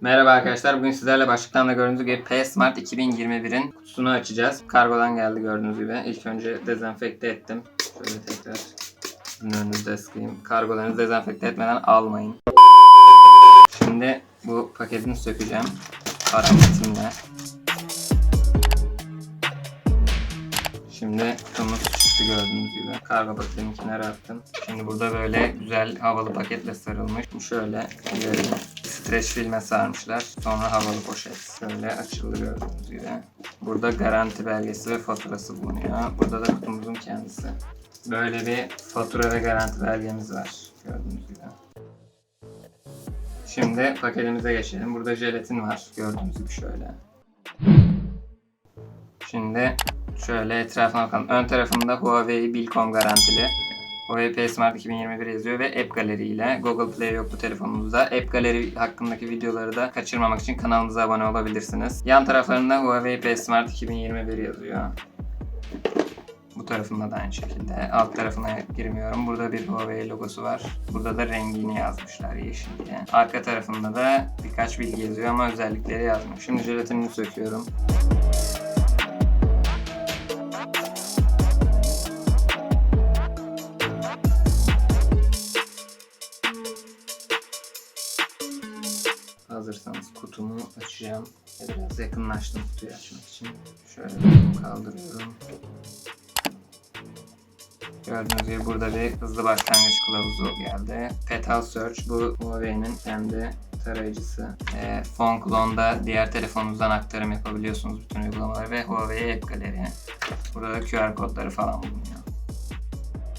Merhaba arkadaşlar. Bugün sizlerle başlıktan da gördüğünüz gibi P-Smart 2021'in kutusunu açacağız. Kargodan geldi gördüğünüz gibi. İlk önce dezenfekte ettim. Şöyle tekrar sizin önünüzde sıkayım. Kargolarınızı dezenfekte etmeden almayın. Şimdi bu paketini sökeceğim. Parametimle. Şimdi kutumuz çıktı gördüğünüz gibi. Kargo paketini kenara attım. Şimdi burada böyle güzel havalı paketle sarılmış. Şöyle ileri streç filme sarmışlar. Sonra havalı poşet. Şöyle açıldı gördüğünüz gibi. Burada garanti belgesi ve faturası bulunuyor. Burada da kutumuzun kendisi. Böyle bir fatura ve garanti belgemiz var. Gördüğünüz gibi. Şimdi paketimize geçelim. Burada jelatin var. Gördüğünüz gibi şöyle. Şimdi şöyle etrafına bakalım. Ön tarafında Huawei Bilcom garantili. Huawei P-Smart 2021 yazıyor ve App Gallery ile. Google Play yok bu telefonumuzda. App Gallery hakkındaki videoları da kaçırmamak için kanalımıza abone olabilirsiniz. Yan taraflarında Huawei P-Smart 2021 yazıyor. Bu tarafında da aynı şekilde. Alt tarafına girmiyorum. Burada bir Huawei logosu var. Burada da rengini yazmışlar yeşil diye. Arka tarafında da birkaç bilgi yazıyor ama özellikleri yazmıyor. Şimdi jelatinini söküyorum. Hazırsanız kutumu açacağım. Biraz yakınlaştım kutuyu açmak için. Şöyle kutumu kaldırıyorum. Gördüğünüz gibi burada bir hızlı başlangıç kılavuzu geldi. Petal Search bu Huawei'nin kendi tarayıcısı. Phone Clone'da diğer telefonunuzdan aktarım yapabiliyorsunuz bütün uygulamaları ve Huawei App Gallery. Burada da QR kodları falan bulunuyor.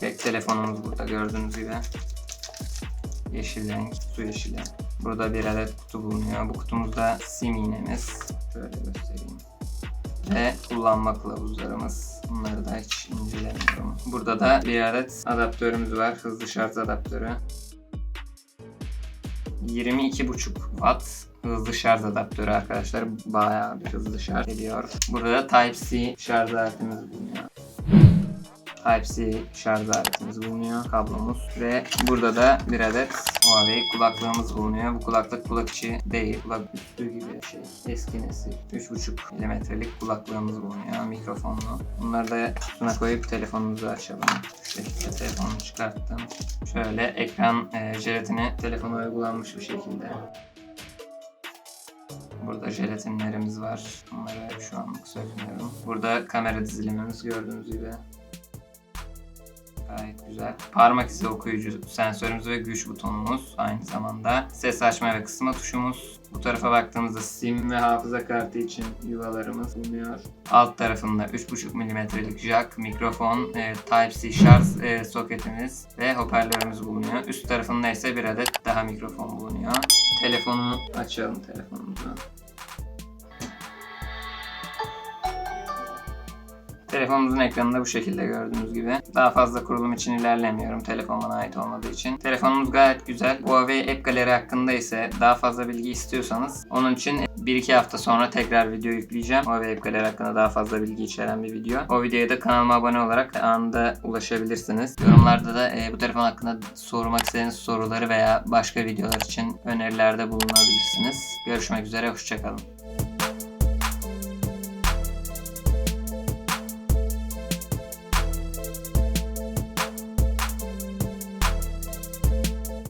Tek telefonumuz burada gördüğünüz gibi. Yeşil renk, su yeşili. Burada bir adet kutu bulunuyor. Bu kutumuzda sim iğnemiz. Şöyle göstereyim. Ve kullanma kılavuzlarımız. Bunları da hiç incelemiyorum. Burada da bir adet adaptörümüz var. Hızlı şarj adaptörü. 22,5 Watt hızlı şarj adaptörü arkadaşlar. Bayağı bir hızlı şarj ediyor. Burada da Type-C şarj aletimiz bulunuyor. Type-C şarj aletimiz bulunuyor, kablomuz ve burada da bir adet Huawei kulaklığımız bulunuyor. Bu kulaklık kulak içi değil, kulak üstü gibi bir şey. Eski nesil 3,5 milimetrelik kulaklığımız bulunuyor, mikrofonlu. Bunları da kutusuna koyup telefonumuzu açalım. Şu şekilde telefonu çıkarttım. Şöyle ekran jelatini telefona uygulanmış bir şekilde. Burada jelatinlerimiz var. Bunları şu anlık sökmüyorum. Burada kamera dizilimimiz gördüğünüz gibi. Gayet güzel. Parmak izi okuyucu sensörümüz ve güç butonumuz aynı zamanda. Ses açma ve kısma tuşumuz. Bu tarafa baktığımızda sim ve hafıza kartı için yuvalarımız bulunuyor. Alt tarafında 3,5 mm'lik jack, mikrofon, Type-C şarj soketimiz ve hoparlörümüz bulunuyor. Üst tarafında ise bir adet daha mikrofon bulunuyor. Telefonu açalım telefonumuzu. Telefonumuzun ekranında bu şekilde gördüğünüz gibi. Daha fazla kurulum için ilerlemiyorum. Telefon bana ait olmadığı için. Telefonumuz gayet güzel. Huawei App Gallery hakkında ise daha fazla bilgi istiyorsanız onun için 1-2 hafta sonra tekrar video yükleyeceğim. Huawei App Gallery hakkında daha fazla bilgi içeren bir video. O videoya da kanalıma abone olarak anında ulaşabilirsiniz. Yorumlarda da bu telefon hakkında sormak istediğiniz soruları veya başka videolar için önerilerde bulunabilirsiniz. Görüşmek üzere, hoşça kalın.